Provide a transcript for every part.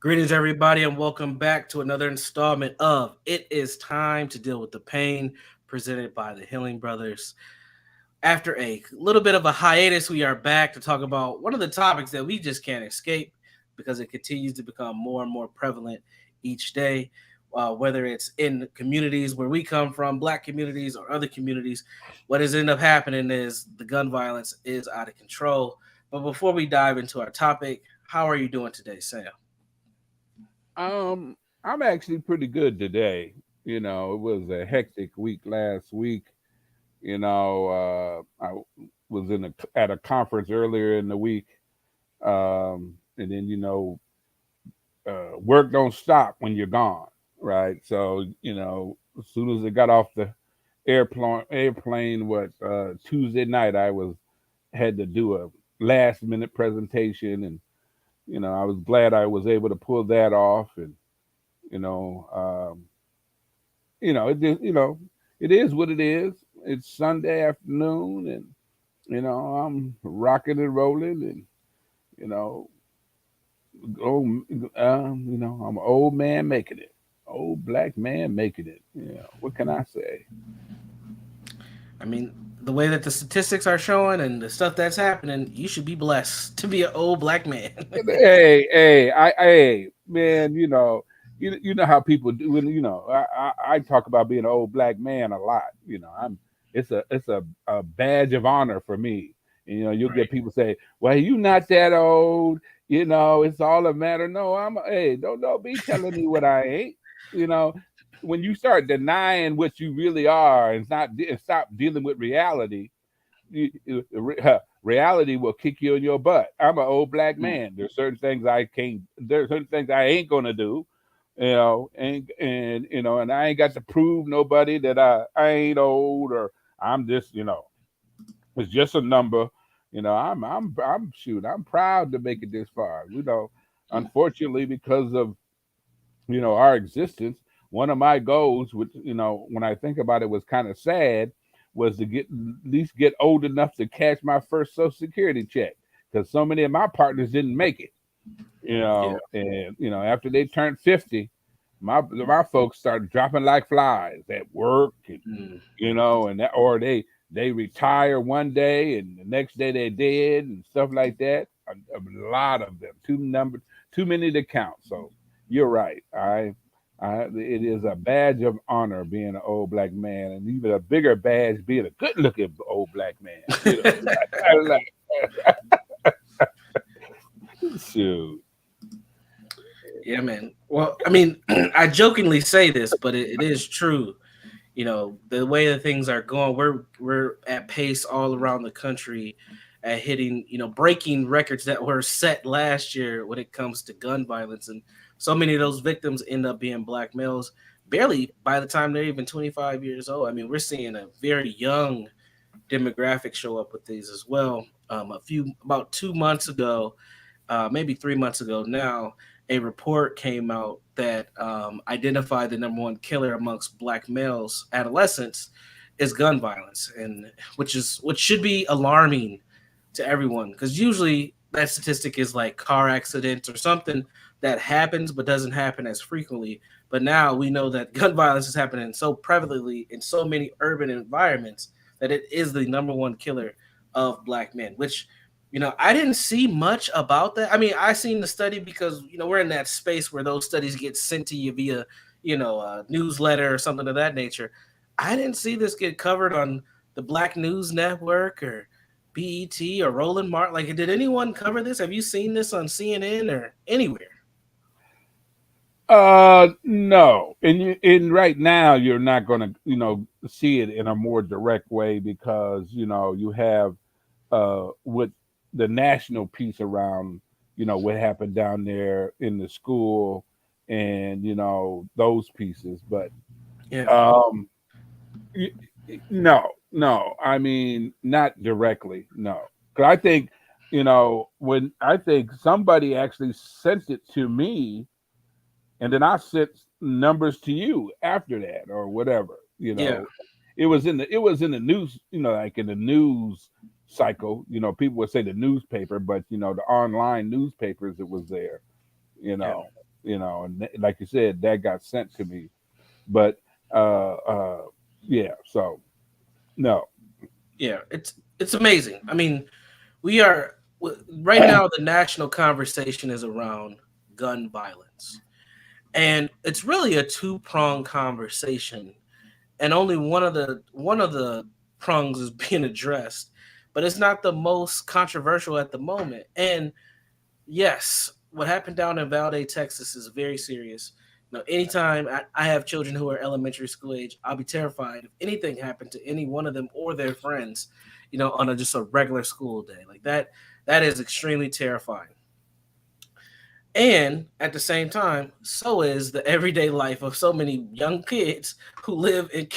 Greetings, everybody, and welcome back to another installment of It Is Time to Deal with the Pain, presented by the Healing Brothers. After a little bit of a hiatus, we are back to talk about one of the topics that we just can't escape because it continues to become more and more prevalent each day. Whether it's in communities where we come from, black communities, or other communities, what has ended up happening is the gun violence is out of control. But before we dive into our topic, how are you doing today, Sam? I'm actually pretty good today. It was a hectic week last week. I was at a conference earlier in the week, and then work don't stop when you're gone, right? So as soon as it got off the airplane, Tuesday night, I was had to do a last minute presentation, and I was glad I was able to pull that off, and you know, um, it is what it is. It's Sunday afternoon, and I'm rocking and rolling, and you know, oh, I'm an old man making it, old black man making it. What can I say? I mean, the way that the statistics are showing and the stuff that's happening, you should be blessed to be an old black man. Hey, man, you know how people do. I talk about being an old black man a lot. It's a badge of honor for me. And, you'll Right. get people say, "Well, you not that old." It's all a matter. No, Hey, don't be telling me what I ain't. You know, when you start denying what you really are and stop dealing with reality, reality will kick you in your butt. I'm an old black Mm. man. There's certain things I can't. There's certain things I ain't gonna do. And I ain't got to prove nobody that I ain't old or I'm just it's just a number. I'm shoot. I'm proud to make it this far. Mm. Unfortunately, because of our existence, one of my goals, which when I think about it, was kind of sad, was to get at least get old enough to cash my first Social Security check because so many of my partners didn't make it. Yeah. And after they turned 50, my folks started dropping like flies at work, and Mm. and that or they retire one day and the next day they're dead and stuff like that. A lot of them, too many to count. So you're right. It is a badge of honor being an old black man, and even a bigger badge being a good-looking old black man. Shoot. Yeah, man. Well, I mean, I jokingly say this, but it is true. The way that things are going, we're at pace all around the country at hitting, breaking records that were set last year when it comes to gun violence, and so many of those victims end up being black males. Barely by the time they're even 25 years old. I mean, we're seeing a very young demographic show up with these as well. About 2 months ago, maybe 3 months ago now, a report came out that identified the number one killer amongst black males, adolescents, is gun violence, and which should be alarming to everyone because usually that statistic is like car accidents or something that happens but doesn't happen as frequently. But now we know that gun violence is happening so prevalently in so many urban environments that it is the number one killer of black men, which I didn't see much about that. I mean, I seen the study because we're in that space where those studies get sent to you via a newsletter or something of that nature. I didn't see this get covered on the Black News Network or BET or Roland Martin. Like, did anyone cover this? Have you seen this on CNN or anywhere? No, and right now you're not going to see it in a more direct way because you have with the national piece around what happened down there in the school and those pieces, but Yeah, um y- no, I mean not directly, no. 'Cause I think when I think somebody actually sent it to me and then I sent numbers to you after that or whatever. yeah, It was in the news, like in the news cycle. People would say the newspaper, but the online newspapers it was there. You yeah. know. And like you said, that got sent to me. But uh, uh, yeah, so no, Yeah, it's amazing. I mean, we are right now the national conversation is around gun violence. And it's really a two-pronged conversation, and only one of the prongs is being addressed, but it's not the most controversial at the moment. And yes, what happened down in Valde, Texas is very serious. Anytime I have children who are elementary school age, I'll be terrified if anything happened to any one of them or their friends, on just a regular school day. Like that is extremely terrifying. And at the same time, so is the everyday life of so many young kids who live in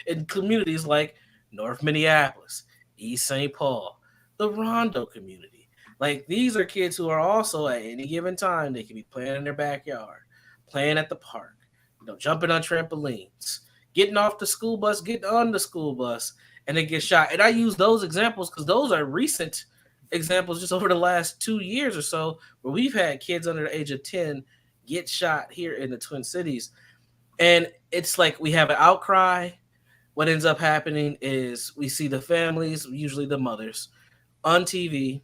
in communities like North Minneapolis, East St. Paul, the Rondo community. Like these are kids who are also at any given time they can be playing in their backyard, playing at the park, jumping on trampolines, getting off the school bus, getting on the school bus, and they get shot. And I use those examples because those are recent examples just over the last 2 years or so where we've had kids under the age of 10 get shot here in the Twin Cities. And it's like we have an outcry. What ends up happening is we see the families, usually the mothers, on TV.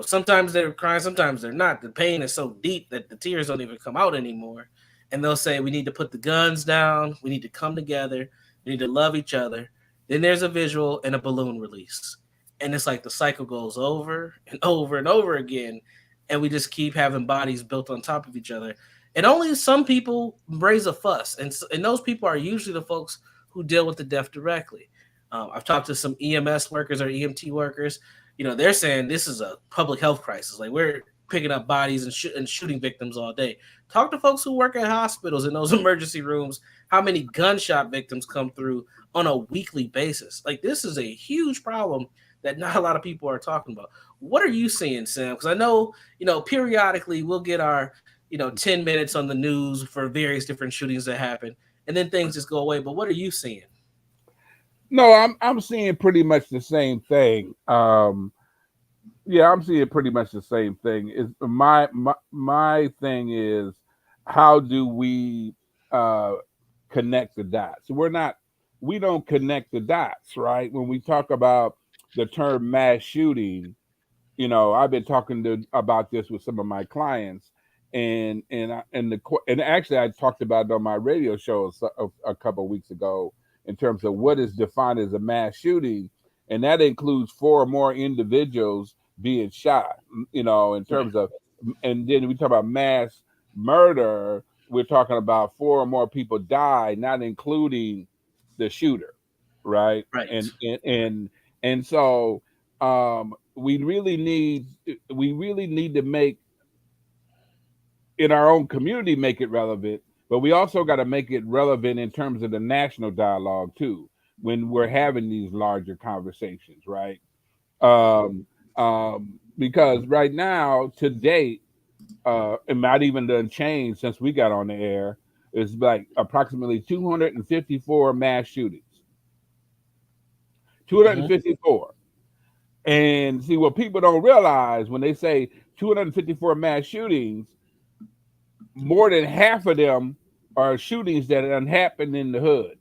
Sometimes they're crying, sometimes they're not. The pain is so deep that the tears don't even come out anymore. And they'll say, we need to put the guns down. We need to come together. We need to love each other. Then there's a visual and a balloon release. And it's like the cycle goes over and over and over again. And we just keep having bodies built on top of each other. And only some people raise a fuss. And those people are usually the folks who deal with the death directly. I've talked to some EMS workers or EMT workers. They're saying this is a public health crisis. Like we're picking up bodies and shooting victims all day. Talk to folks who work at hospitals in those emergency rooms. How many gunshot victims come through on a weekly basis? Like this is a huge problem that not a lot of people are talking about. What are you seeing, Sam? Because I know, periodically we'll get our, 10 minutes on the news for various different shootings that happen, and then things just go away. But what are you seeing? no, I'm seeing pretty much the same thing. Yeah, I'm seeing pretty much the same thing. Is my thing is how do we uh, connect the dots? We don't connect the dots, right? When we talk about the term mass shooting, I've been talking about this with some of my clients, and actually I talked about it on my radio show a couple of weeks ago in terms of what is defined as a mass shooting, and that includes four or more individuals being shot. In Right, terms of, and then we talk about mass murder. We're talking about four or more people die, not including the shooter, right? right. And so we really need to make in our own community make it relevant, but we also got to make it relevant in terms of the national dialogue too when we're having these larger conversations, right? Because right now to date, it might even done changed since we got on the air. It's like approximately 254 mass shootings. Hmm. 254. And see what people don't realize when they say 254 mass shootings, more than half of them are shootings that have happened in the hood.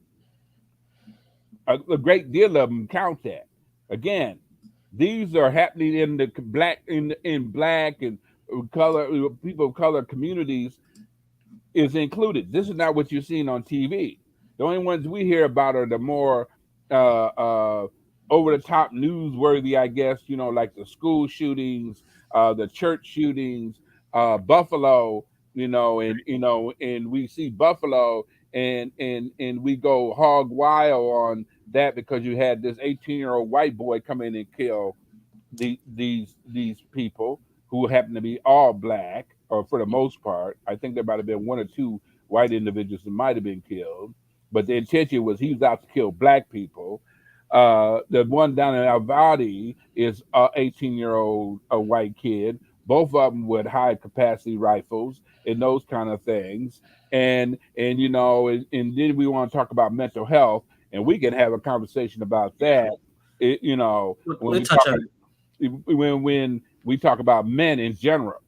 A great deal of them count that. Again, these are happening in the black and color people of color communities is included. This is not what you're seeing on TV. The only ones we hear about are the more over the top newsworthy, I guess, like the school shootings, the church shootings, Buffalo, and we see Buffalo and we go hog wild on that because you had this 18-year-old white boy come in and kill these people who happen to be all black, or for the most part. I think there might have been one or two white individuals that might have been killed, but the intention was he was out to kill black people. The one down in Alvadi is a 18-year-old a white kid, both of them with high capacity rifles and those kind of things. And then we want to talk about mental health, and we can have a conversation about that. When We'll we touch talk on it. when we talk about men in general,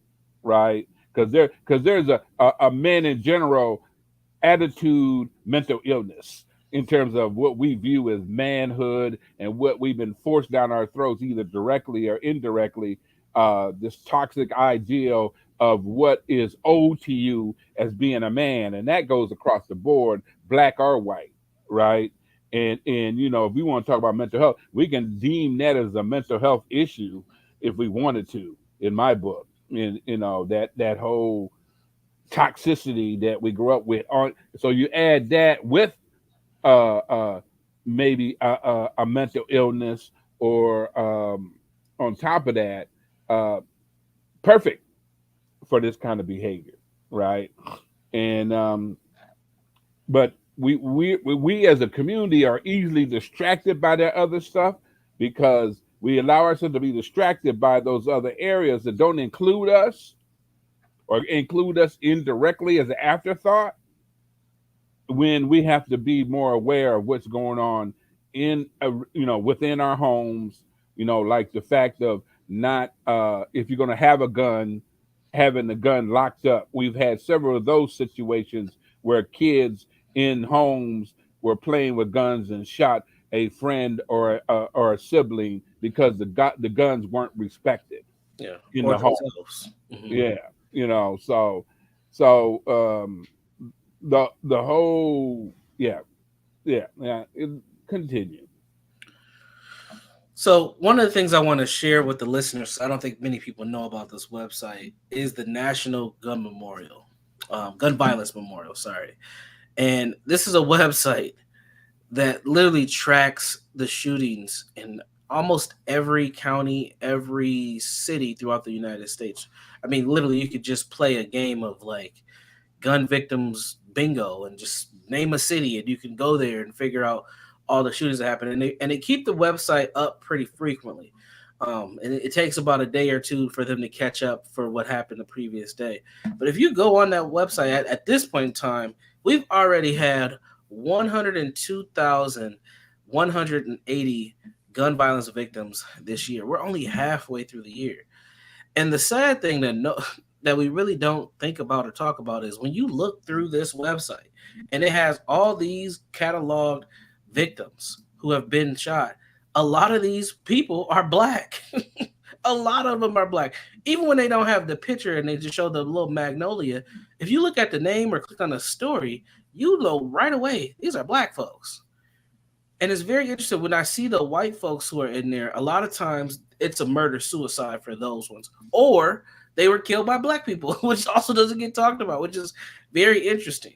right? There's a man in general attitude, mental illness in terms of what we view as manhood and what we've been forced down our throats, either directly or indirectly. This toxic ideal of what is owed to you as being a man, and that goes across the board, black or white, right? And if we want to talk about mental health, we can deem that as a mental health issue if we wanted to. In my book, and that whole toxicity that we grew up with. On so you add that with uh, uh, maybe a mental illness, or on top of that, uh, perfect for this kind of behavior, right? And but we as a community are easily distracted by that other stuff because we allow ourselves to be distracted by those other areas that don't include us or include us indirectly as an afterthought, when we have to be more aware of what's going on in within our homes, like the fact of not if you're going to have a gun, having the gun locked up. We've had several of those situations where kids in homes were playing with guns and shot a friend or a sibling because the guns weren't respected Yeah, in or the home. themselves. Hmm. Yeah, so the whole yeah, continue. So one of the things I want to share with the listeners, I don't think many people know about this website, is the National Gun Violence Memorial. Sorry, and this is a website that literally tracks the shootings in almost every county, every city throughout the United States. I mean, literally, you could just play a game of like gun victims bingo and just name a city, and you can go there and figure out all the shootings that happen. And they keep the website up pretty frequently. And it takes about a day or two for them to catch up for what happened the previous day. But if you go on that website at this point in time, we've already had 102,180 gun violence victims this year. We're only halfway through the year. And the sad thing that that we really don't think about or talk about is when you look through this website and it has all these cataloged victims who have been shot. A lot of these people are black. A lot of them are black. Even when they don't have the picture and they just show the little magnolia, if you look at the name or click on the story, you know right away these are black folks. And it's very interesting when I see the white folks who are in there. A lot of times it's a murder suicide for those ones, or they were killed by black people, which also doesn't get talked about, which is very interesting.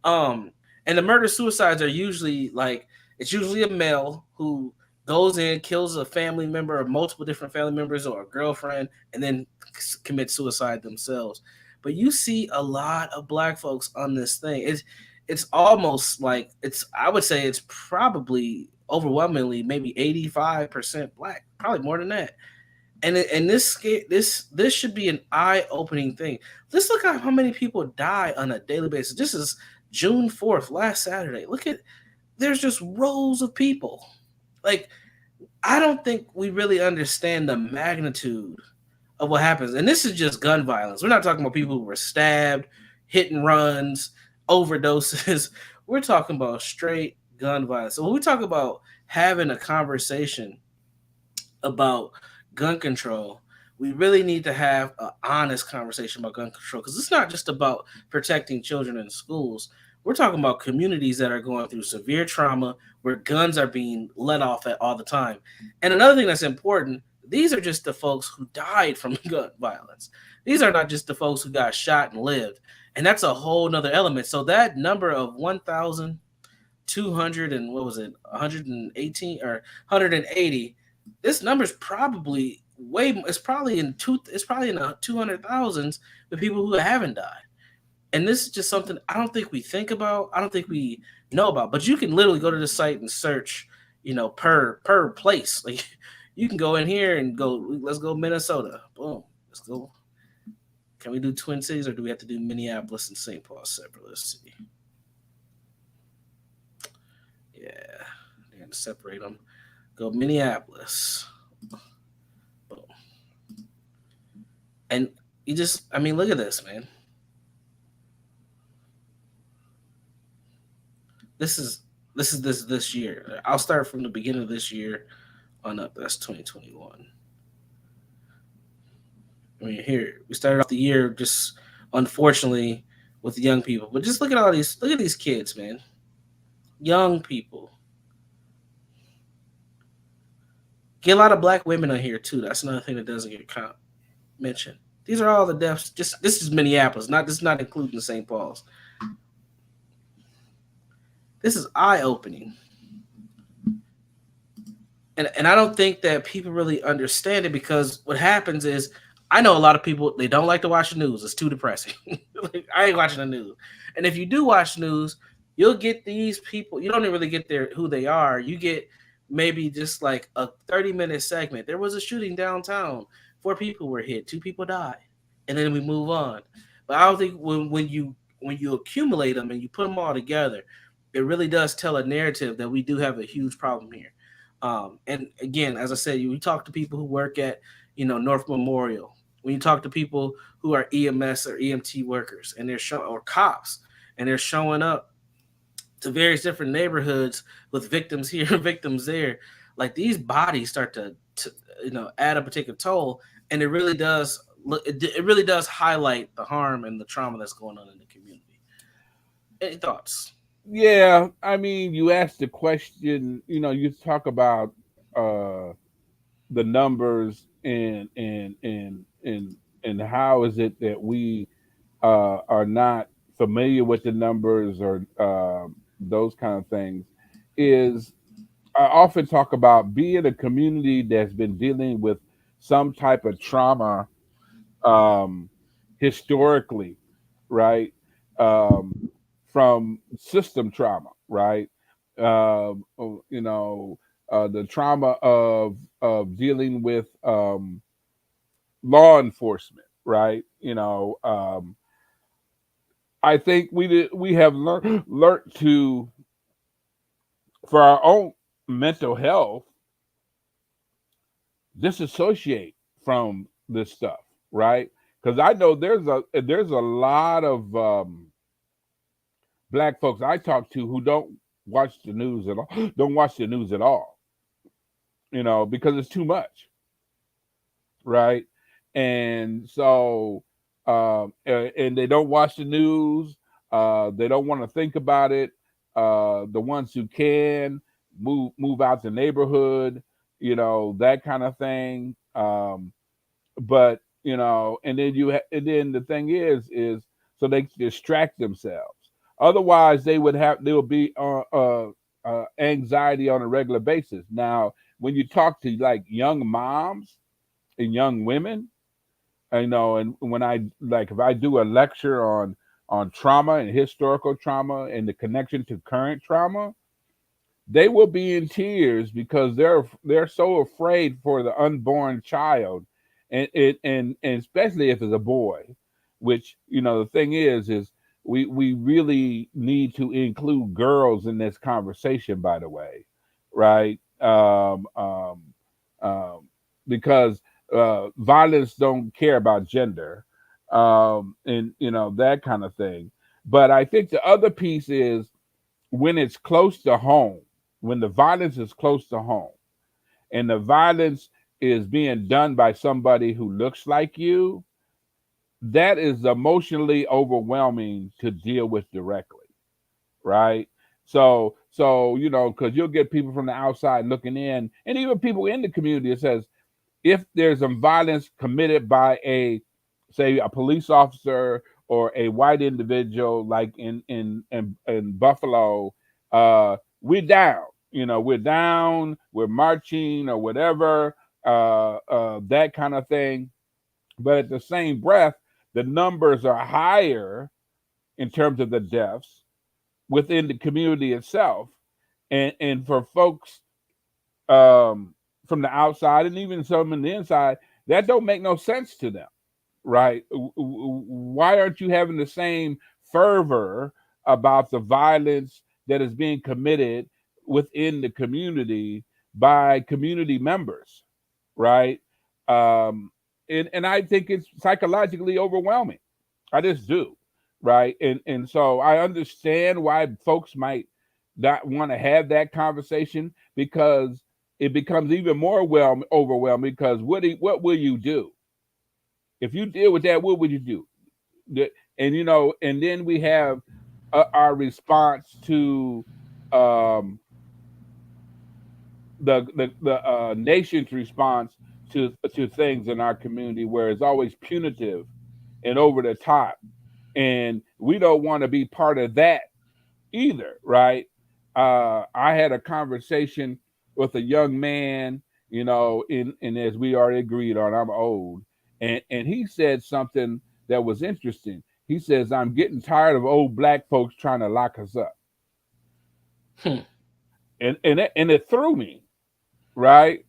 Um, and the murder suicides are usually like it's usually a male who goes in, kills a family member or multiple different family members or a girlfriend, and then commits suicide themselves. But you see a lot of black folks on this thing. It's almost like it's I would say it's probably overwhelmingly maybe 85% black, probably more than that. And this should be an eye-opening thing. Let's look at how many people die on a daily basis. This is June 4th, last Saturday. Look at there's just rows of people. Like I don't think we really understand the magnitude of what happens. And this is just gun violence. We're not talking about people who were stabbed, hit and runs, overdoses. We're talking about straight gun violence. So when we talk about having a conversation about gun control, we really need to have an honest conversation about gun control because it's not just about protecting children in schools. We're talking about communities that are going through severe trauma where guns are being let off at all the time. And another thing that's important, these are just the folks who died from gun violence. These are not just the folks who got shot and lived. And that's a whole nother element. So that number of 1,200 and what was it, 118 or 180, this number is probably it's probably in the 200,000s with people who haven't died. And this is just something I don't think we think about. I don't think we know about. But you can literally go to the site and search, per place. Like you can go in here and go, let's go Minnesota. Boom. Let's go. Can we do Twin Cities or do we have to do Minneapolis and St. Paul separate? Let's see. Yeah. They're gonna separate them. Go Minneapolis. Boom. And You just, I mean, look at this, man. This is this year. I'll start from the beginning of this year on up. That's 2021. I mean, here we started off the year just unfortunately with young people, but just look at these kids, man. Young people. Get a lot of black women on here too. That's another thing that doesn't get mentioned. These are all the deaths. Just this is Minneapolis, not this is not including St. Paul's. This is eye opening. And I don't think that people really understand it because what happens is I know a lot of people they don't like to watch the news. It's too depressing. Like, I ain't watching the news. And if you do watch news, you'll get these people. You don't even really get their who they are. You get maybe just like a 30-minute segment. There was a shooting downtown. 4 people were hit. 2 people died. And then we move on. But I don't think when you accumulate them and you put them all together, it really does tell a narrative that we do have a huge problem here. And again, as I said, you talk to people who work at, North Memorial. When you talk to people who are EMS or EMT workers, and or cops, and they're showing up to various different neighborhoods with victims here, victims there, like these bodies start to add up and take a toll, and it really does look. It really does highlight the harm and the trauma that's going on in the community. Any thoughts? Yeah, I mean, you asked the question. You talk about uh, the numbers and how is it that we are not familiar with the numbers or those kind of things. Is I often talk about being a community that's been dealing with some type of trauma um, historically, right? Um, from system trauma, right? You know, the trauma of dealing with law enforcement, right? I think we have learned to for our own mental health disassociate from this stuff, right? Because I know there's a lot of black folks I talk to who don't watch the news at all, don't watch the news at all, because it's too much, right? And so, and they don't watch the news. They don't want to think about it. The ones who can move out the neighborhood, that kind of thing. But and then and then the thing is so they distract themselves. Otherwise, they would be anxiety on a regular basis. Now, when you talk to like young moms and young women, and when I like if I do a lecture on trauma and historical trauma and the connection to current trauma, they will be in tears because they're so afraid for the unborn child, and especially if it's a boy, which the thing is we really need to include girls in this conversation. By the way, right? Um, because violence don't care about gender, and that kind of thing. But I think the other piece is when it's close to home, when the violence is close to home, and the violence is being done by somebody who looks like you, that is emotionally overwhelming to deal with directly, right? So because you'll get people from the outside looking in, and even people in the community. It says if there's some violence committed by say a police officer or a white individual like in Buffalo, we're down. We're down, we're marching or whatever, that kind of thing. But at the same breath, the numbers are higher in terms of the deaths within the community itself. And for folks from the outside and even some on the inside, that don't make no sense to them, right? Why aren't you having the same fervor about the violence that is being committed within the community by community members, right? Um, and I think it's psychologically overwhelming. I just do, right? And so I understand why folks might not want to have that conversation because it becomes even more overwhelming. Because what will you do if you deal with that? What would you do? And and then we have our response to um, the nation's response to things in our community, where it's always punitive and over the top, and we don't want to be part of that either, right? I had a conversation with a young man, and as we already agreed on, I'm old, and he said something that was interesting. He says, "I'm getting tired of old black folks trying to lock us up," Hmm. and it threw me, right?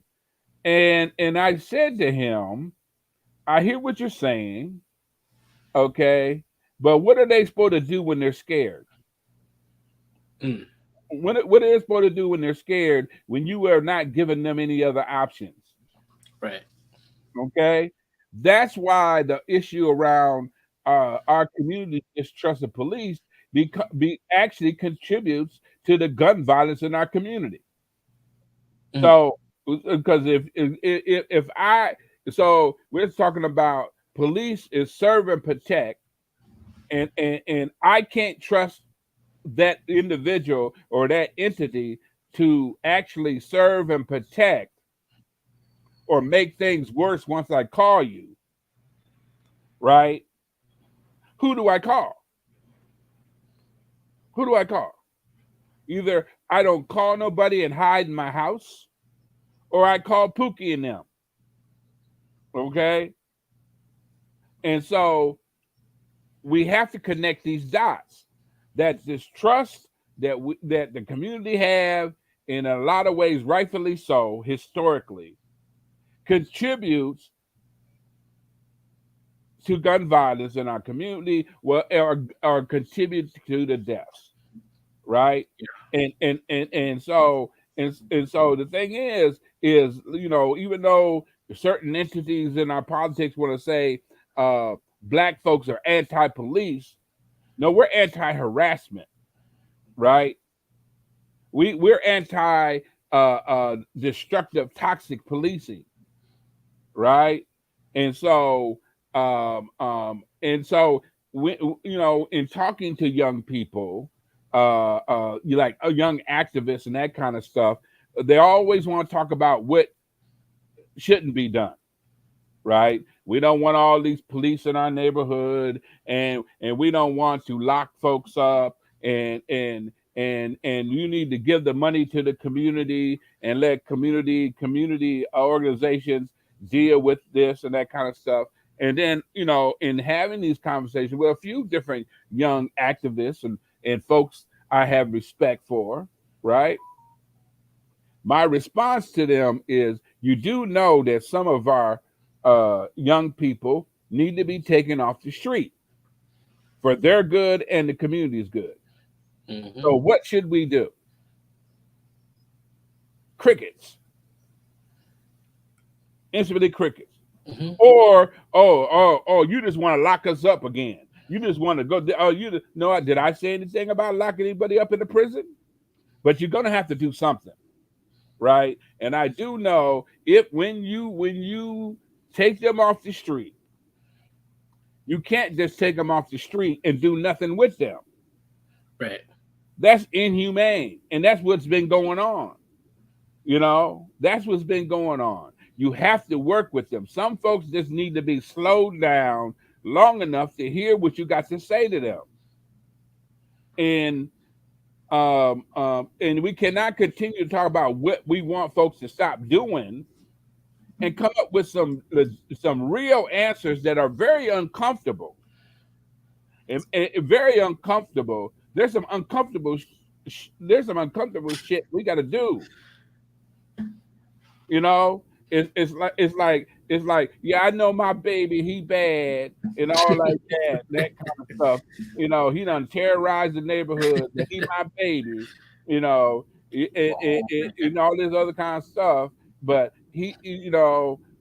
And I said to him, "I hear what you're saying, okay, but what are they supposed to do when they're scared? Mm. What are they supposed to do when they're scared when you are not giving them any other options?" Right. Okay, that's why the issue around our community distrust of police actually contributes to the gun violence in our community. Mm. So, because if I so we're talking about police is serve and protect, and I can't trust that individual or that entity to actually serve and protect or make things worse once I call you, right? Who do I call? Who do I call? Either I don't call nobody and hide in my house, or I call Pookie and them. Okay? And so we have to connect these dots. That distrust that the community have, in a lot of ways, rightfully so, historically, contributes to gun violence in our community, well, or contribute to the deaths, right? And so the thing is even though certain entities in our politics want to say black folks are anti-police, no, we're anti-harassment, right? We're anti destructive, toxic policing, right? And so, in talking to young people, you like young activists and that kind of stuff, they always want to talk about what shouldn't be done, right? We don't want all these police in our neighborhood, and we don't want to lock folks up, and you need to give the money to the community and let community organizations deal with this and that kind of stuff. And then in having these conversations with a few different young activists and folks I have respect for, right? My response to them is, you do know that some of our young people need to be taken off the street for their good and the community's good. Mm-hmm. So what should we do? Crickets, instantly crickets. Mm-hmm. Or you just want to lock us up again. You just want to go. Oh, no. Did I say anything about locking anybody up in the prison? But you're gonna have to do something, right? And I do know, if when you take them off the street, you can't just take them off the street and do nothing with them. Right. That's inhumane, and that's what's been going on. That's what's been going on. You have to work with them. Some folks just need to be slowed down long enough to hear what you got to say to them. And we cannot continue to talk about what we want folks to stop doing and come up with some real answers that are very uncomfortable. And very uncomfortable. There's some uncomfortable shit we got to do. You know, it's like, yeah, I know my baby, he bad and all like that kind of stuff. He done terrorized the neighborhood, but he my baby. You know, and all this other kind of stuff. But he.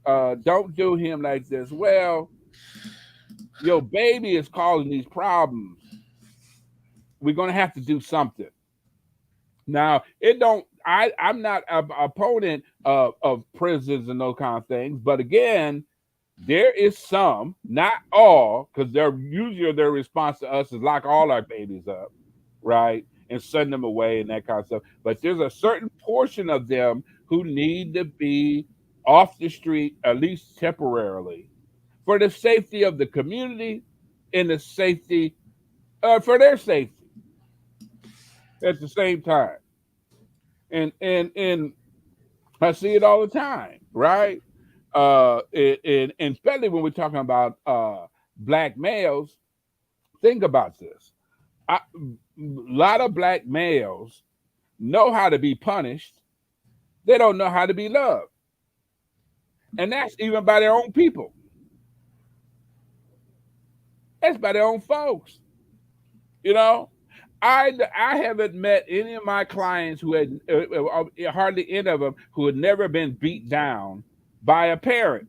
Don't do him like this. Well, your baby is causing these problems. We're gonna have to do something. Now, it don't. I'm not an opponent of prisons and those kind of things, but again, there is some, not all, because they're usually their response to us is lock all our babies up, right, and send them away and that kind of stuff. But there's a certain portion of them who need to be off the street at least temporarily for the safety of the community and the safety for their safety at the same time. And I see it all the time, right? And especially when we're talking about black males, think about this. A lot of black males know how to be punished. They don't know how to be loved, and that's even by their own people. That's by their own folks. You know, I haven't met any of my clients who had hardly any of them who had never been beat down by a parent,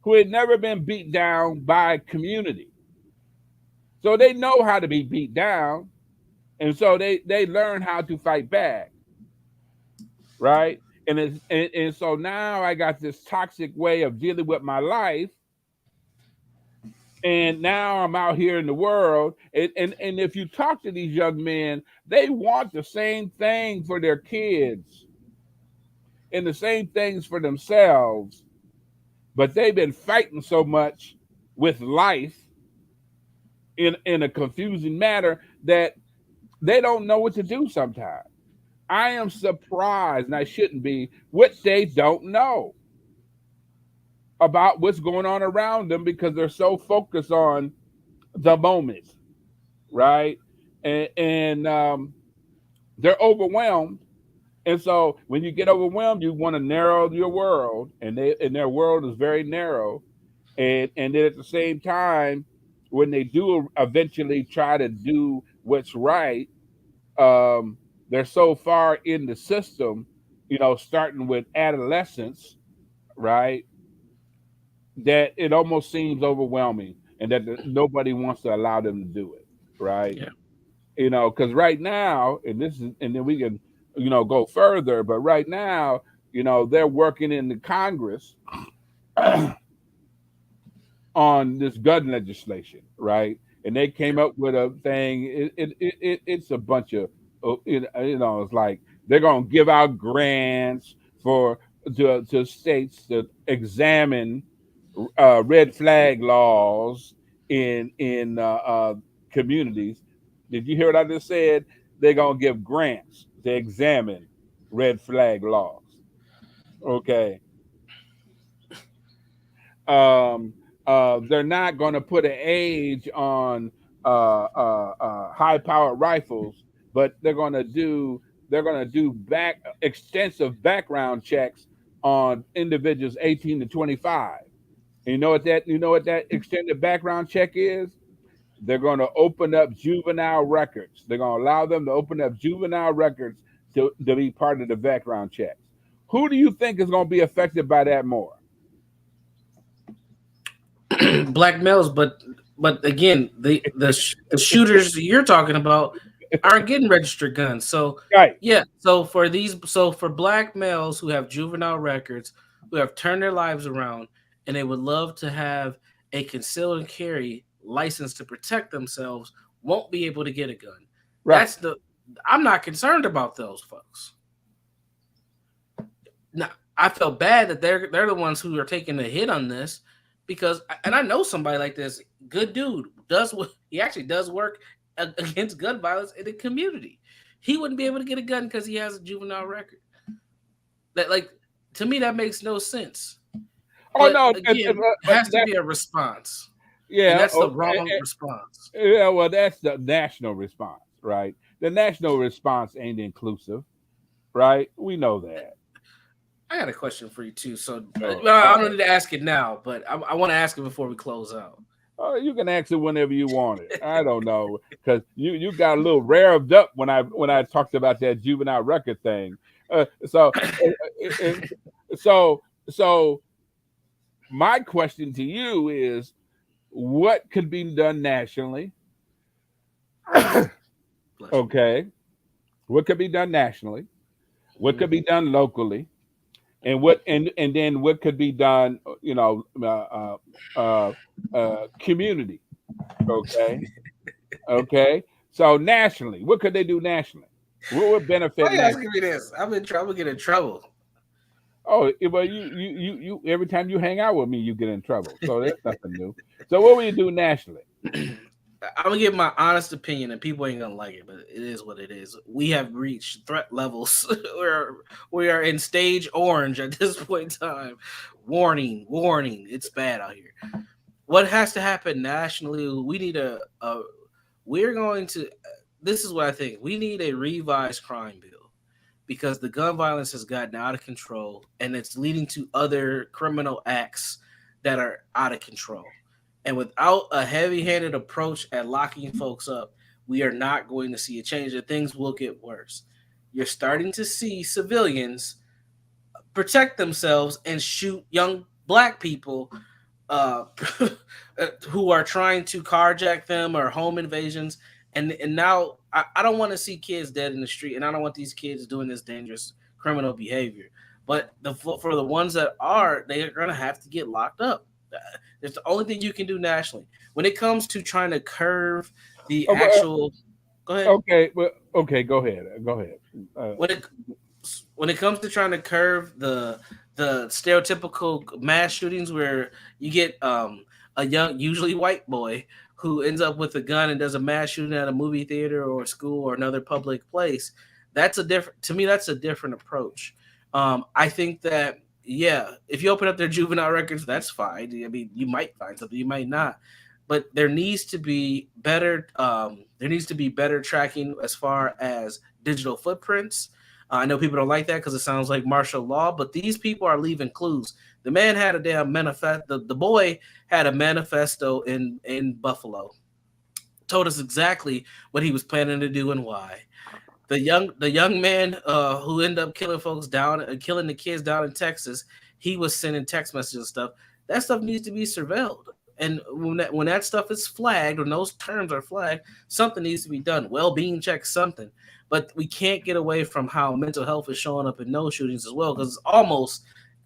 who had never been beat down by a community. So they know how to be beat down, and so they learn how to fight back, right? And so now I got this toxic way of dealing with my life, and now I'm out here in the world. And if you talk to these young men, they want the same thing for their kids and the same things for themselves, but they've been fighting so much with life in a confusing manner that they don't know what to do sometimes. I am surprised, and I shouldn't be, what they don't know about what's going on around them because they're so focused on the moment, right? And they're overwhelmed. And so when you get overwhelmed, you want to narrow your world, and their world is very narrow. And then at the same time, when they do eventually try to do what's right, they're so far in the system, starting with adolescence, right, that it almost seems overwhelming, and that nobody wants to allow them to do it, right? Yeah. Because right now, and then we can, go further, but right now, they're working in the Congress on this gun legislation, right? And they came up with a thing. It's a bunch of, it's like they're gonna give out grants for to states to examine red flag laws in communities. Did you hear what I just said? They're gonna give grants to examine red flag laws. Okay. um, they're not going to put an age on high-powered rifles, but they're going to do back extensive background checks on individuals 18 to 25. And you know what that extended background check is? They're going to open up juvenile records. They're going to allow them to open up juvenile records to be part of the background checks. Who do you think is going to be affected by that more? Black males, but again, the shooters you're talking about aren't getting registered guns. So Right. yeah, so for black males who have juvenile records, who have turned their lives around, and they would love to have a concealed and carry license to protect themselves, won't be able to get a gun. Right. That's the I'm not concerned about those folks. Now, I felt bad that they're the ones who are taking the hit on this because, and I know somebody like this, good dude, he actually does work against gun violence in the community. He wouldn't be able to get a gun because he has a juvenile record. That like to me that makes no sense. Oh But no, again, it but has to be a response, and yeah, that's the wrong response. yeah. Well, that's the national response, right? The national response ain't inclusive, right? We know that. I got a question for you too. So I don't Okay. need to ask it now, but I want to ask it before we close out. You can ask it whenever you want it. I don't know because you got a little revved up when I talked about that juvenile record thing. So So my question to you is, what could be done nationally? Bless you. Okay, what could be done nationally? What Mhm. could be done locally? And then what could be done? Community. Okay, okay. So nationally, what could they do nationally? What would Why benefit you nationally? asking me this? I'm in trouble. Get in trouble. Oh, well, you. Every time you hang out with me, you get in trouble. So that's nothing new. So what will you do nationally? I'm gonna give my honest opinion, and people ain't gonna like it, but it is what it is. We have reached threat levels where we are in stage orange at this point in time. Warning, warning, it's bad out here. What has to happen nationally? We need a we're going to. This is what I think. We need a revised crime bill because the gun violence has gotten out of control and it's leading to other criminal acts that are out of control. And without a heavy handed approach at locking folks up, we are not going to see a change and things will get worse. You're starting to see civilians protect themselves and shoot young black people uh, who are trying to carjack them or home invasions. And now I don't want to see kids dead in the street, and I don't want these kids doing this dangerous criminal behavior. But for the ones that are, they are gonna have to get locked up. It's the only thing you can do nationally when it comes to trying to curve the Oh, actual. Go ahead. okay, well, okay, go ahead, go ahead. Uh, When it comes to trying to curve the stereotypical mass shootings where you get a young, usually white boy who ends up with a gun and does a mass shooting at a movie theater or school or another public place, that's a different, to me that's a different approach. I think that, yeah, if you open up their juvenile records, that's fine. I mean, you might find something, you might not, but there needs to be better tracking as far as digital footprints. I know people don't like that because it sounds like martial law, but these people are leaving clues. The man had a damn manifest. The boy had a manifesto in Buffalo. Told us exactly what he was planning to do and why. The young man who ended up killing folks down, killing the kids down in Texas, he was sending text messages and stuff. That stuff needs to be surveilled. And when that stuff is flagged, when those terms are flagged, something needs to be done. Well-being check, something. But we can't get away from how mental health is showing up in those shootings as well, because it's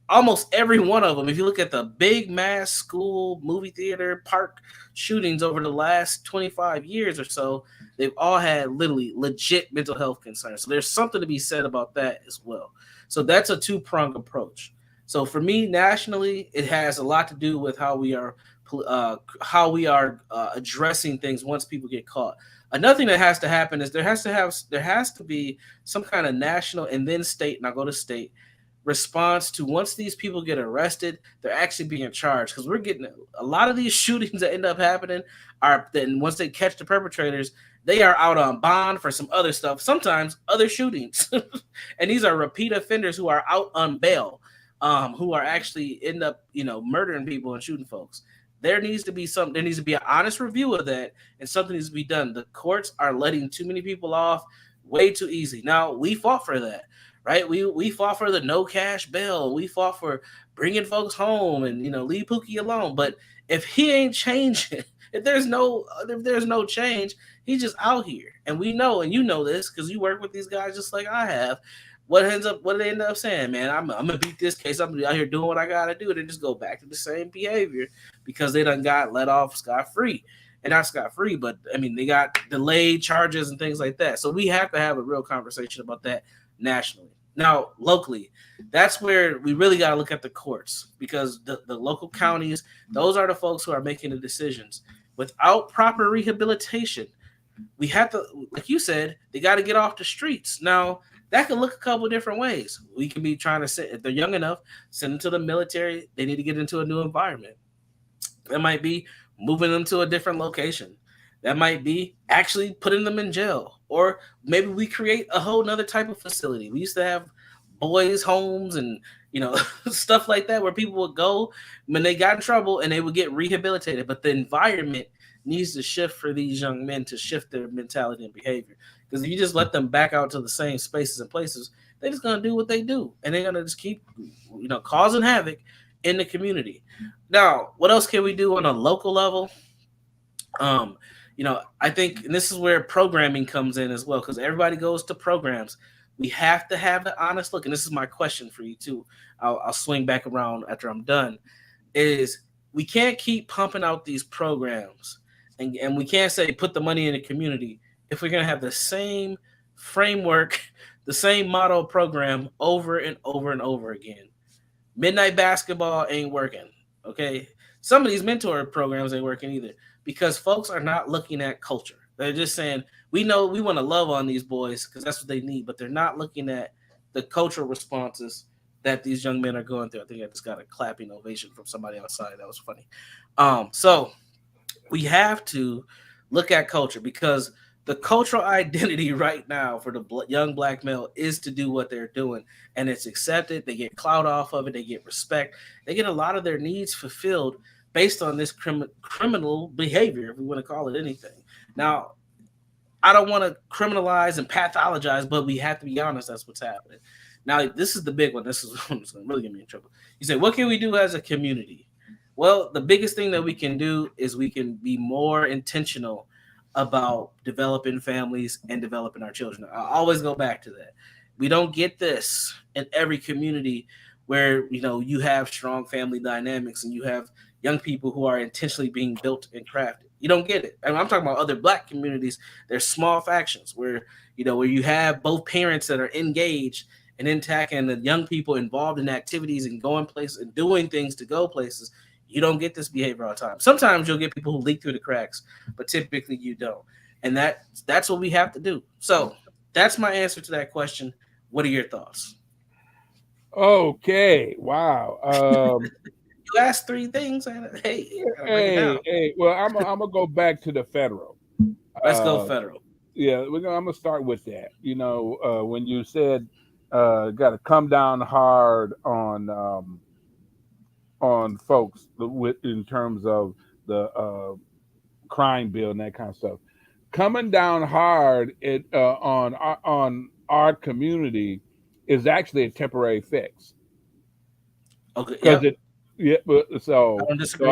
almost every one of them. If you look at the big mass school, movie theater, park shootings over the last 25 years or so, they've all had literally legit mental health concerns. So there's something to be said about that as well. So that's a two-pronged approach. So for me, nationally, it has a lot to do with how we are addressing things once people get caught. Another thing that has to happen is there has to be some kind of national and then state, and I'll go to state response to once these people get arrested, they're actually being charged because we're getting a lot of these shootings that end up happening are then once they catch the perpetrators, they are out on bond for some other stuff, sometimes other shootings, and these are repeat offenders who are out on bail, who are actually end up murdering people and shooting folks. There needs to be an honest review of that, and something needs to be done. The courts are letting too many people off way too easy. Now we fought for that, right? We fought for the no cash bail. We fought for bringing folks home and leave Pookie alone. But if he ain't changing, if there's no change, he's just out here. And we know, and you know this because you work with these guys just like I have. What do they end up saying, man? I'm gonna beat this case. I'm gonna be out here doing what I gotta do. They just go back to the same behavior because they done got let off scot free. And not scot free, but I mean they got delayed charges and things like that. So we have to have a real conversation about that nationally. Now, locally, that's where we really got to look at the courts because the local counties, those are the folks who are making the decisions. Without proper rehabilitation, we have to, like you said, they got to get off the streets. Now, that can look a couple different ways. We can be trying to send, if they're young enough, send them to the military. They need to get into a new environment. That might be moving them to a different location. That might be actually putting them in jail. Or maybe we create a whole nother type of facility. We used to have boys' homes and stuff like that where people would go when they got in trouble and they would get rehabilitated. But the environment needs to shift for these young men to shift their mentality and behavior. Because if you just let them back out to the same spaces and places, they're just gonna do what they do, and they're gonna just keep, causing havoc in the community. Now, what else can we do on a local level? Um, I think, and this is where programming comes in as well, because everybody goes to programs. We have to have the honest look, and this is my question for you too. I'll swing back around after I'm done. Is we can't keep pumping out these programs, and we can't say put the money in the community if we're gonna have the same framework, the same model program over and over and over again. Midnight basketball ain't working. Okay. Some of these mentor programs ain't working either because folks are not looking at culture. They're just saying, we know we want to love on these boys because that's what they need, but they're not looking at the cultural responses that these young men are going through. I think I just got a clapping ovation from somebody outside. That was funny. So we have to look at culture because the cultural identity right now for the young black male is to do what they're doing, and it's accepted. They get clout off of it, they get respect, they get a lot of their needs fulfilled based on this criminal behavior, if we want to call it anything. Now, I don't want to criminalize and pathologize, but we have to be honest. That's what's happening. Now, this is the big one. This is what's going to really get me in trouble. You say, what can we do as a community? Well, the biggest thing that we can do is we can be more intentional about developing families and developing our children. I always go back to that. We don't get this in every community where you have strong family dynamics and you have young people who are intentionally being built and crafted. You don't get it. And I'm talking about other black communities. There's small factions where you have both parents that are engaged and intact and the young people involved in activities and going places and doing things to go places. You don't get this behavior all the time. Sometimes you'll get people who leak through the cracks, but typically you don't. And that's what we have to do. So that's my answer to that question. What are your thoughts? Okay. Wow. You asked three things, and hey, gotta break it down. Hey. Well, I'm gonna go back to the federal. Let's go Uh, federal. yeah, I'm gonna start with that. When you said got to come down hard on folks with in terms of the crime bill and that kind of stuff, coming down hard on our community is actually a temporary fix Okay. because Yep. it yeah but I so don't so disagree.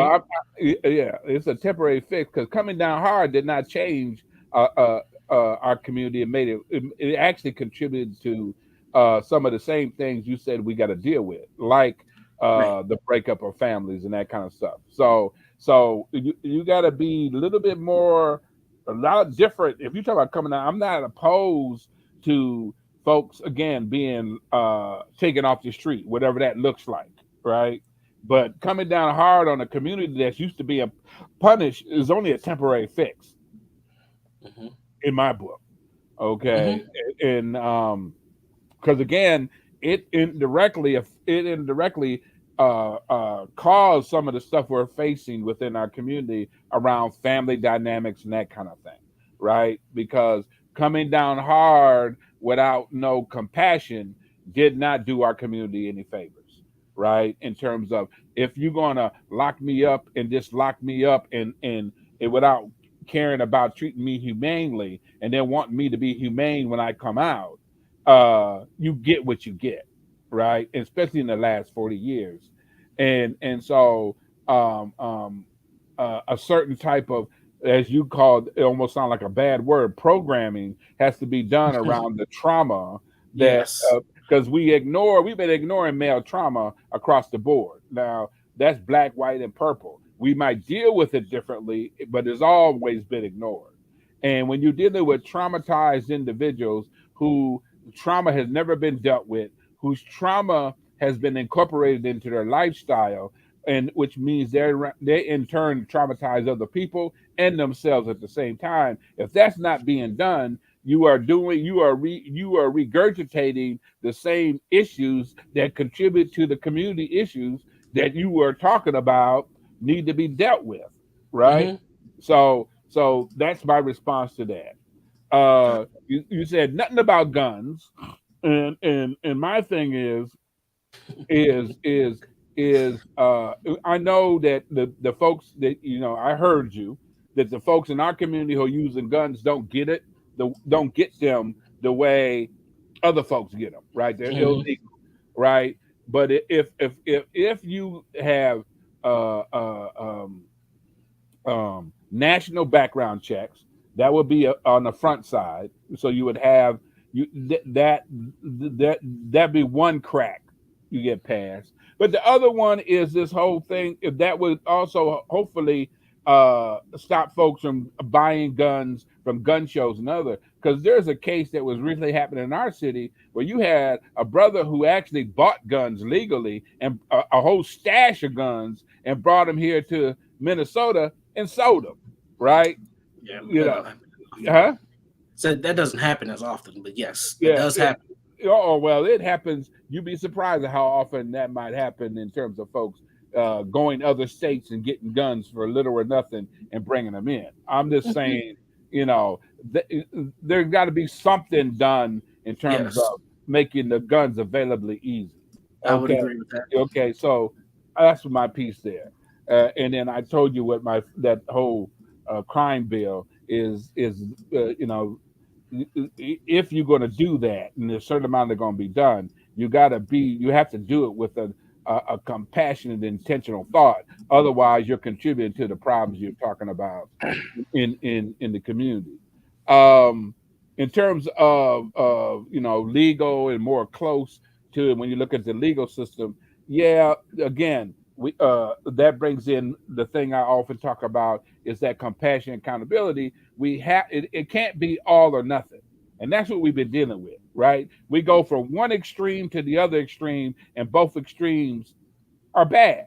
yeah, it's a temporary fix because coming down hard did not change our community and it actually contributed to some of the same things you said we got to deal with, like Right. the breakup of families and that kind of stuff. So you got to be a little bit more, a lot different. If you talk about coming down, I'm not opposed to folks again being taken off the street, whatever that looks like, right? But coming down hard on a community that's used to being punished is only a temporary fix Mm-hmm. in my book. Okay, Mm-hmm. and because again, it indirectly caused some of the stuff we're facing within our community around family dynamics and that kind of thing, right? Because coming down hard without no compassion did not do our community any favors, right? In terms of, if you're gonna lock me up and just lock me up and without caring about treating me humanely and then wanting me to be humane when I come out, you get what you get, right? Especially in the last 40 years. And so a certain type of, as you called it, almost sound like a bad word, programming has to be done around the trauma that Yes. because we've been ignoring male trauma across the board. Now that's black, white, and purple. We might deal with it differently, but it's always been ignored. And when you're dealing with traumatized individuals who trauma has never been dealt with, whose trauma has been incorporated into their lifestyle, and which means they in turn traumatize other people and themselves at the same time. If that's not being done, you are regurgitating the same issues that contribute to the community issues that you were talking about need to be dealt with, right? Mm-hmm. So that's my response to that. You said nothing about guns, and my thing is is is I know that the folks that I heard you. that the folks in our community who are using guns don't get it, don't get them the way other folks get them, right? They're Hmm. illegal, right? But if you have uh, uh, um, national background checks, that would be on the front side. So you would have you that'd be one crack you get past. But the other one is this whole thing. If that would also hopefully stop folks from buying guns from gun shows and other, because there's a case that was recently happening in our city where you had a brother who actually bought guns legally and a whole stash of guns and brought them here to Minnesota and sold them, right? Yeah, but You that know, don't happen often. huh? So that doesn't happen as often, but yes, that Yeah. does happen. Oh well, it happens. You'd be surprised at how often that might happen in terms of folks going to other states and getting guns for little or nothing and bringing them in. I'm just saying, you know, there's got to be something done in terms Yes, of making the guns availably easy. I would Okay, agree with that. okay. So that's my piece there. And then I told you what my that whole crime bill is you know, if you're going to do that and there's a certain amount that's going to be done, you have to do it with a compassionate intentional thought, otherwise you're contributing to the problems you're talking about in the community. um in terms of legal and more close to it, when you look at the legal system, yeah, again, we that brings in the thing I often talk about, is that compassion and accountability. It can't be all or nothing, and that's what we've been dealing with, right? We go from one extreme to the other extreme, and both extremes are bad,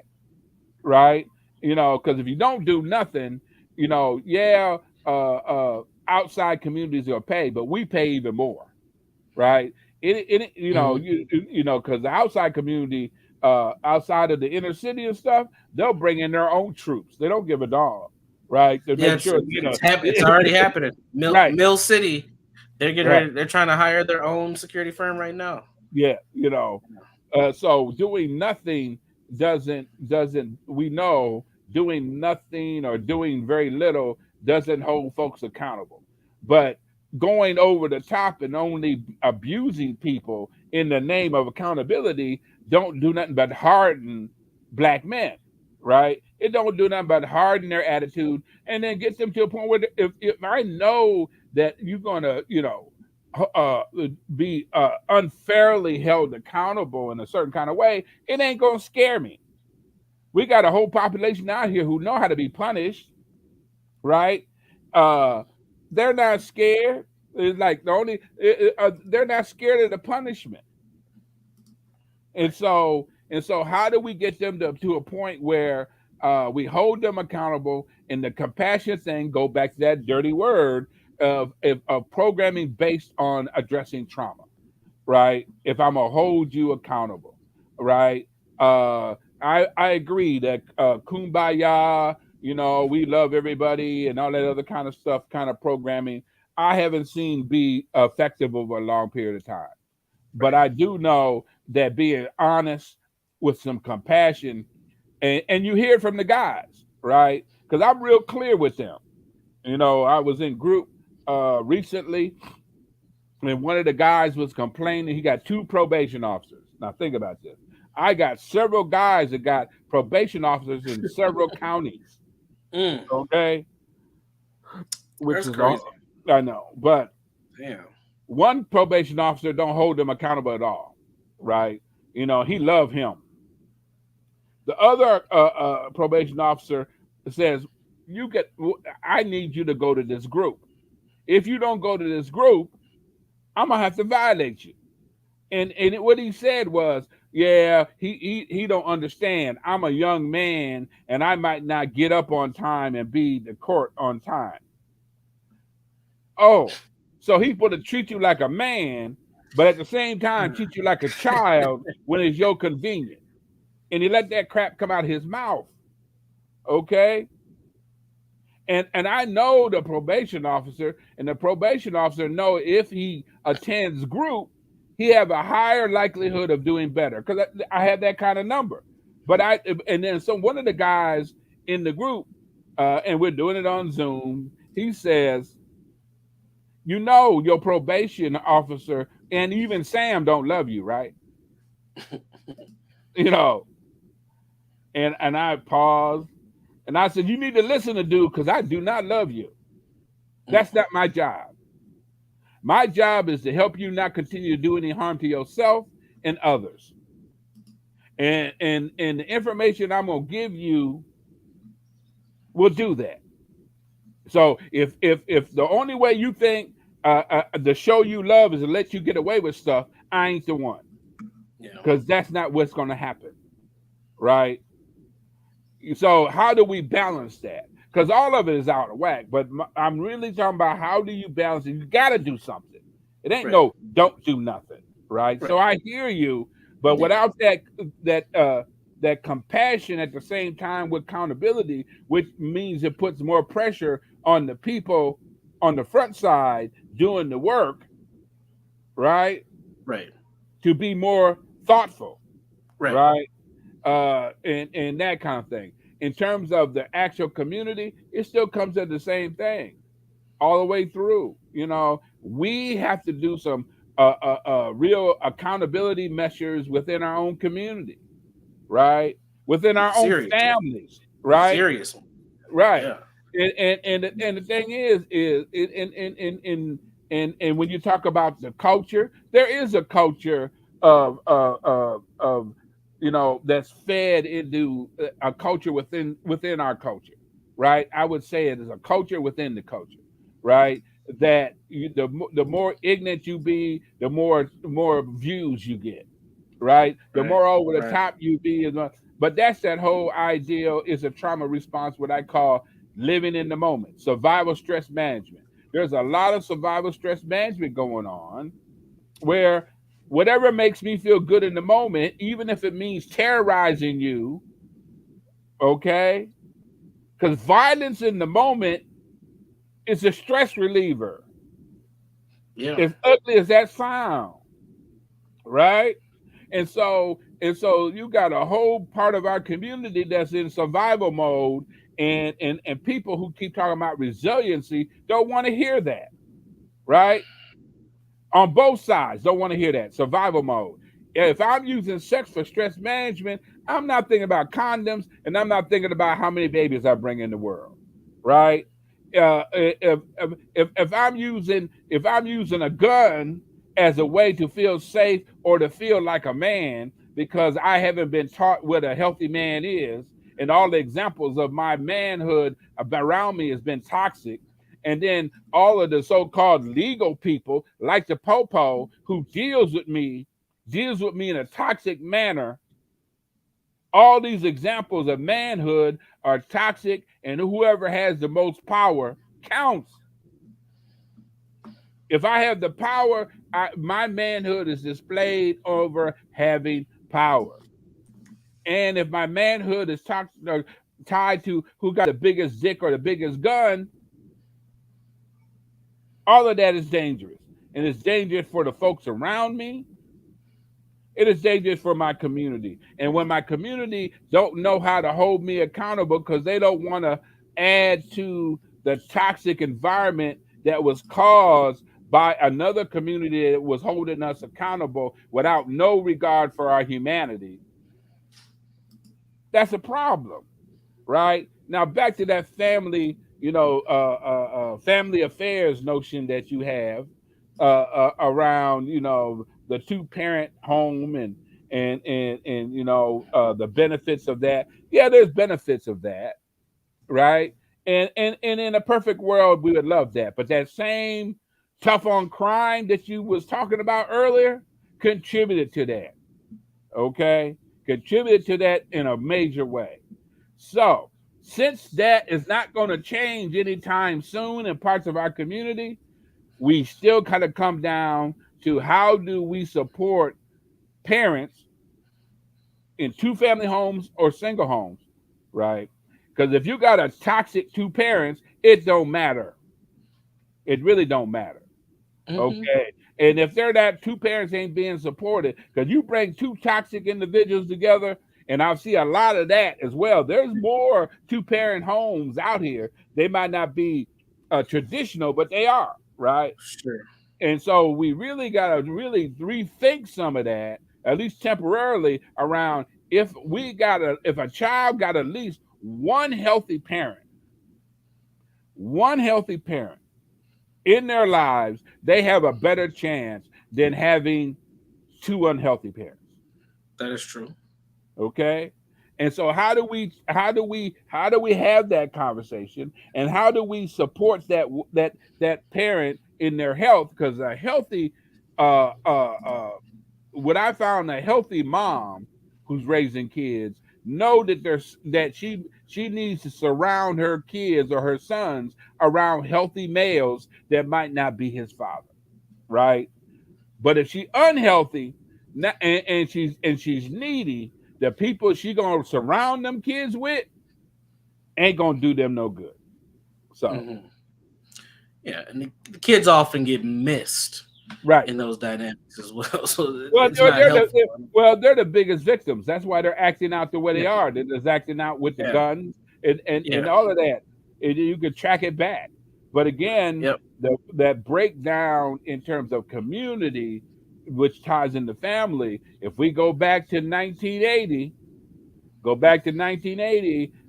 right? Because if you don't do nothing, yeah, outside communities will pay, but we pay even more, right? Hmm. Because the outside community, outside of the inner city and stuff, they'll bring in their own troops. They don't give a dog, right? To Yeah, make sure, it's already happening. right? Mill City, they're getting Right. ready. They're trying to hire their own security firm right now. Yeah. So doing nothing doesn't we know doing nothing or doing very little doesn't hold folks accountable. But going over the top and only abusing people in the name of accountability don't do nothing but harden black men, right? It don't do nothing but harden their attitude and then get them to a point where if I know that you're gonna, uh, be unfairly held accountable in a certain kind of way, it ain't gonna scare me. We got a whole population out here who know how to be punished, right? Uh, they're not scared. It's like they're not scared of the punishment. And so how do we get them to a point where we hold them accountable, and the compassion thing, go back to that dirty word of programming based on addressing trauma, right? If I'm gonna hold you accountable, right? I agree that kumbaya, we love everybody and all that other kind of stuff, kind of programming, I haven't seen be effective over a long period of time. But Right. I do know that being honest with some compassion, and you hear it from the guys, right? Because I'm real clear with them. I was in group recently, and one of the guys was complaining he got two probation officers. Now think about this. I got several guys that got probation officers in several counties. Mm, Okay, which that's is all crazy. I know. But Damn. one probation officer don't hold them accountable at all, right? He loved him. The other probation officer says, "You get. I need you to go to this group. If you don't go to this group, I'm gonna have to violate you." And what he said was, yeah, he don't understand. I'm a young man, and I might not get up on time and be the court on time. Oh, so he's supposed to treat you like a man, but at the same time treat you like a child when it's your convenience. And he let that crap come out of his mouth. Okay. And I know the probation officer, and the probation officer know if he attends group, he have a higher likelihood of doing better because I had that kind of number. But and then one of the guys in the group, and we're doing it on Zoom. He says, you know, your probation officer and even Sam don't love you, right? You know, and I paused and I said, you need to listen to dude because I do not love you. That's not my job. My job is to help you not continue to do any harm to yourself and others. And the information I'm gonna give you will do that. So if the only way you think the show you love is to let you get away with stuff, I ain't the one, Yeah. because that's not what's gonna happen, right? So how do we balance that? Because all of it is out of whack. But I'm really talking about how do you balance it? You got to do something. It ain't Right. no don't do nothing, right? So Right. I hear you, but Yeah. without that that compassion at the same time with accountability, which means it puts more pressure on the people on the front side doing the work, right? Right. To be more thoughtful, Right. right? And that kind of thing. In terms of the actual community, it still comes at the same thing all the way through. You know, we have to do some real accountability measures within our own community, right? Within our own Serious. families, right? Serious. Right. Yeah. And the thing is and when you talk about the culture, there is a culture of you know that's fed into a culture within our culture, right? I would say it is a culture within the culture, right? That the more ignorant you be, the more views you get, right? The Right. more over the Right. top you be, but that's that whole ideal is a trauma response, what I call living in the moment, survival stress management. There's a lot of survival stress management going on where whatever makes me feel good in the moment, even if it means terrorizing you, okay? Because violence in the moment is a stress reliever, Yeah. as ugly as that sounds, right? And so you got a whole part of our community that's in survival mode, and people who keep talking about resiliency don't want to hear that, right? On both sides, don't want to hear that survival mode. If I'm using sex for stress management, I'm not thinking about condoms, and I'm not thinking about how many babies I bring in the world, right? If I'm using a gun as a way to feel safe or to feel like a man because I haven't been taught what a healthy man is, and all the examples of my manhood around me has been toxic, and then all of the so-called legal people like the popo who deals with me in a toxic manner. All these examples of manhood are toxic, and whoever has the most power counts. If I have the power, my manhood is displayed over having power. And if my manhood is tied to who got the biggest dick or the biggest gun, all of that is dangerous. And it's dangerous for the folks around me. It is dangerous for my community. And when my community don't know how to hold me accountable because they don't want to add to the toxic environment that was caused by another community that was holding us accountable without no regard for our humanity, that's a problem, right? Now back to that family, family affairs notion that you have around, the two parent home and the benefits of that. Yeah, there's benefits of that, right? And in a perfect world, we would love that. But that same tough on crime that you was talking about earlier contributed to that. Okay, contributed to that in a major way. So, since that is not going to change anytime soon in parts of our community, we still kind of come down to how do we support parents in two family homes or single homes, right? Because if you got a toxic two parents, it don't matter. It really don't matter. Hmm. Okay. And if they're that two parents ain't being supported, because you bring two toxic individuals together, And I see a lot of that as well. There's more two-parent homes out here. They might not be traditional, but they are, right? Sure. And so we really got to really rethink some of that, at least temporarily, around if a child got at least one healthy parent in their lives, they have a better chance than having two unhealthy parents. That is true. Okay. And so how do we have that conversation, and how do we support that parent in their health? Because a healthy uh uh uh what I found, a healthy mom who's raising kids know that she needs to surround her kids or her sons around healthy males that might not be his father, right? But if she unhealthy, and she's needy, the people she gonna surround them kids with ain't gonna do them no good. So Hmm. Yeah, and the kids often get missed right. in those dynamics as well. So Well, it's not helpful. they're the biggest victims. That's why they're acting out the way they Yeah, are. They're just acting out with the yeah, guns and yeah. all of that. And you could track it back. But again, Yep. that breakdown in terms of community, which ties into family. If we go back to 1980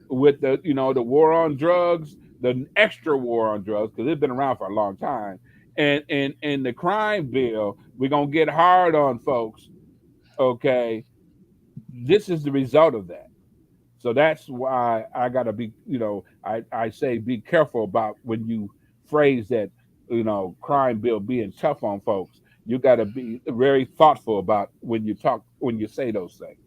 with the war on drugs, the extra war on drugs, because it's been around for a long time, and the crime bill, we're gonna get hard on folks. Okay, this is the result of that. So that's why I gotta be, I say be careful about when you phrase that, crime bill being tough on folks. You gotta be very thoughtful about when you say those things.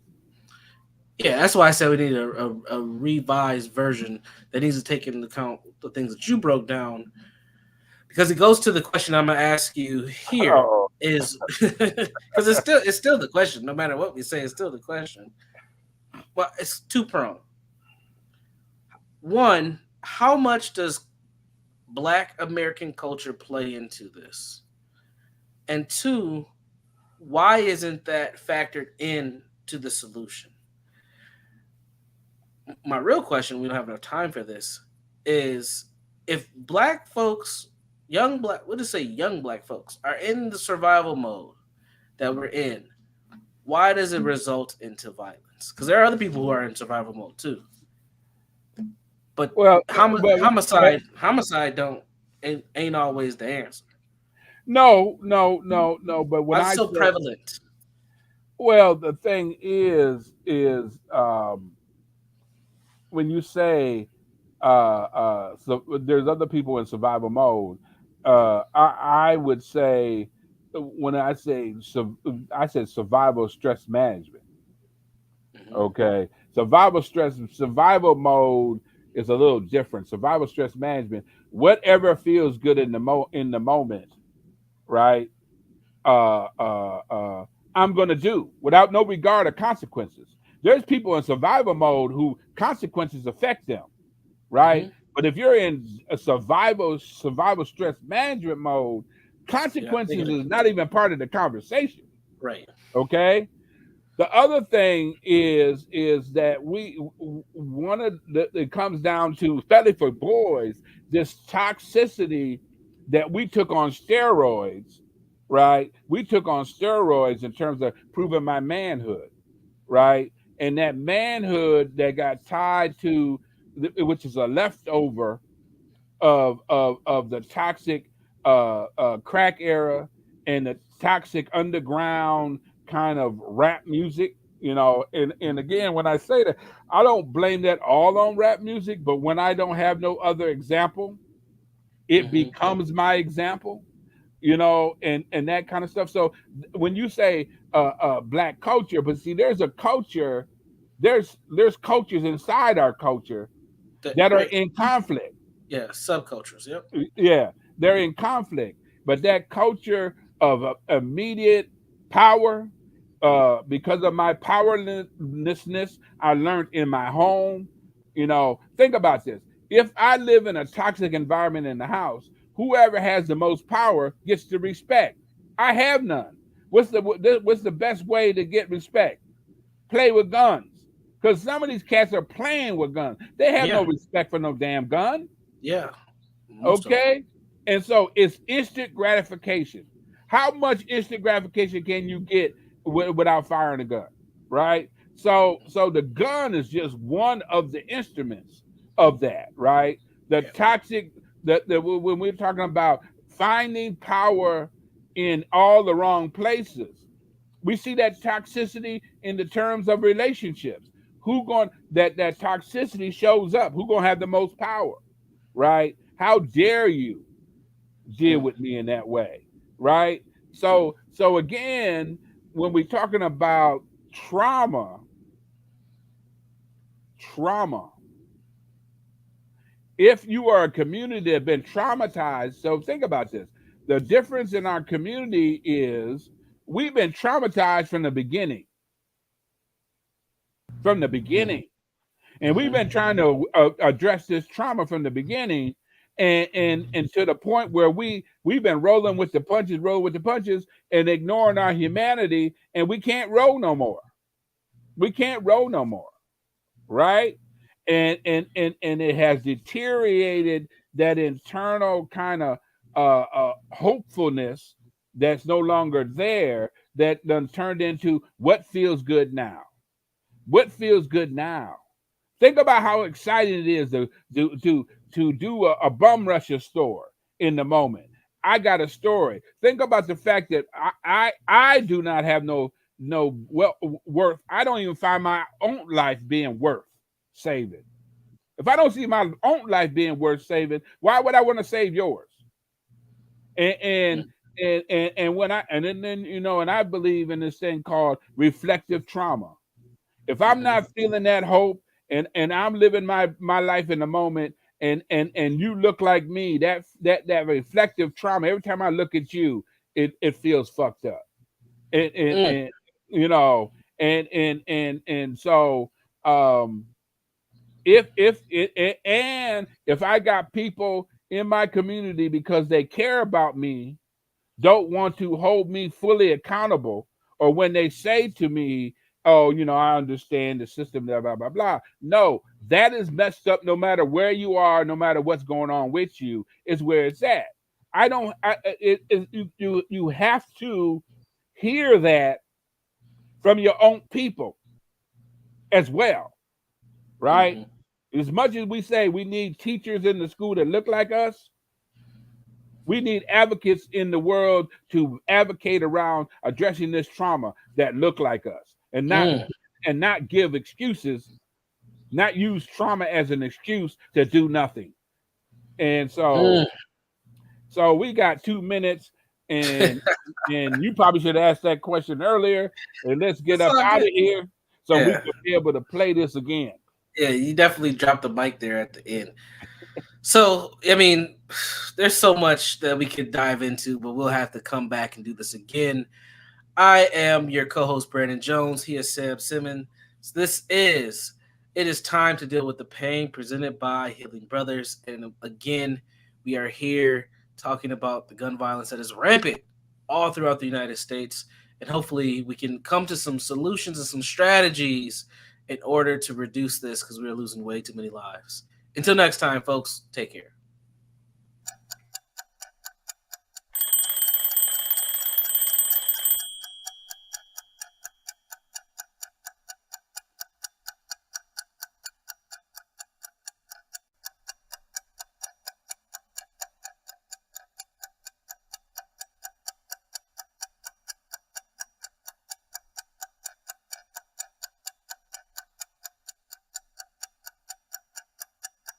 Yeah, that's why I said we need a revised version that needs to take into account the things that you broke down, because it goes to the question I'm gonna ask you here Oh, is because it's still the question. No matter what we say, it's still the question. Well, it's two prong. One, how much does Black American culture play into this? And two, why isn't that factored in to the solution? My real question, we don't have enough time for this, is if black folks, we'll just say young black folks, are in the survival mode that we're in, why does it result into violence? Because there are other people who are in survival mode too. But well, but homicide don't ain't always the answer. no, no, no, no. But when Why is it I so say, prevalent? well, the thing is when you say so there's other people in survival mode. I would say when I said survival stress management. Hmm. Okay, survival mode is a little different. Survival stress management, whatever feels good in the moment, right? uh, uh, uh, I'm going to do without no regard of consequences. There's people in survival mode who consequences affect them, right? Hmm. But if you're in a survival stress management mode, You're not consequences thinking is not even part of the conversation. right. Okay. The other thing is that one of it comes down to, especially for boys, this toxicity that we took on steroids, right? We took on steroids in terms of proving my manhood, right? And that manhood that got tied to, which is a leftover of the toxic crack era and the toxic underground kind of rap music. And again, when I say that, I don't blame that all on rap music, but when I don't have no other example, it Hmm. becomes my example. And that kind of stuff. So when you say black culture, but see, there's cultures inside our culture that are Right. in conflict. Yeah. Subcultures. Yep. Yeah, they're in conflict. But that culture of immediate power, because of my powerlessness, I learned in my home. Think about this. If I live in a toxic environment in the house, whoever has the most power gets the respect. I have none. What's the best way to get respect? Play with guns. Because some of these cats are playing with guns. They have no Yeah, respect for no damn gun. yeah, most of them. Okay? And so it's instant gratification. How much instant gratification can you get without firing a gun? Right? So the gun is just one of the instruments of that, right? The Yeah. toxic the when we're talking about finding power in all the wrong places, we see that toxicity in the terms of relationships. Who going that toxicity shows up? Who gonna have the most power? Right? How dare you deal Mm, with me in that way? Right? So again, when we're talking about trauma, trauma, if you are a community that has been traumatized, so think about this. The difference in our community is we've been traumatized from the beginning. From the mhm, beginning. And we've mhm, been trying to address this trauma from the beginning, and to the point where we've been rolling with the punches, and ignoring our humanity, and we can't roll no more. We can't roll no more, right? And it has deteriorated that internal kind of hopefulness that's no longer there. That done turned into what feels good now. What feels good now? Think about how exciting it is to do a bum rusher store in the moment. I got a story. Think about the fact that I do not have no worth. I don't even find my own life being worth saving. If I don't see my own life being worth saving, why would I want to save yours? And and mm, and when I and then and I believe in this thing called reflective trauma. If I'm mhm, not feeling that hope, and I'm living my life in the moment, and you look like me, that reflective trauma, every time I look at you, it feels fucked up. mm, And you know, and so um if it and if I got people in my community because they care about me, don't want to hold me fully accountable, or when they say to me, oh, I understand the system, blah blah blah blah. No, that is messed up. No matter where you are, no matter what's going on with you, is where it's at. I don't you have to hear that from your own people as well, right? mhm, As much as we say we need teachers in the school that look like us, we need advocates in the world to advocate around addressing this trauma that look like us, mm, and not give excuses, not use trauma as an excuse to do nothing. And so mm. so we got 2 minutes, and you probably should have asked that question earlier. And let's get It's up all out of good. here so we Yeah, can be able to play this again. yeah. You definitely dropped the mic there at the end. So, I mean, there's so much that we could dive into, but we'll have to come back and do this again. I am your co-host Brandon Jones. He is Sam Simmons. This is It is Time to Deal with the Pain, presented by Healing Brothers. And again, we are here talking about the gun violence that is rampant all throughout the United States. And hopefully we can come to some solutions and some strategies in order to reduce this, because we are losing way too many lives. Until next time, folks, take care.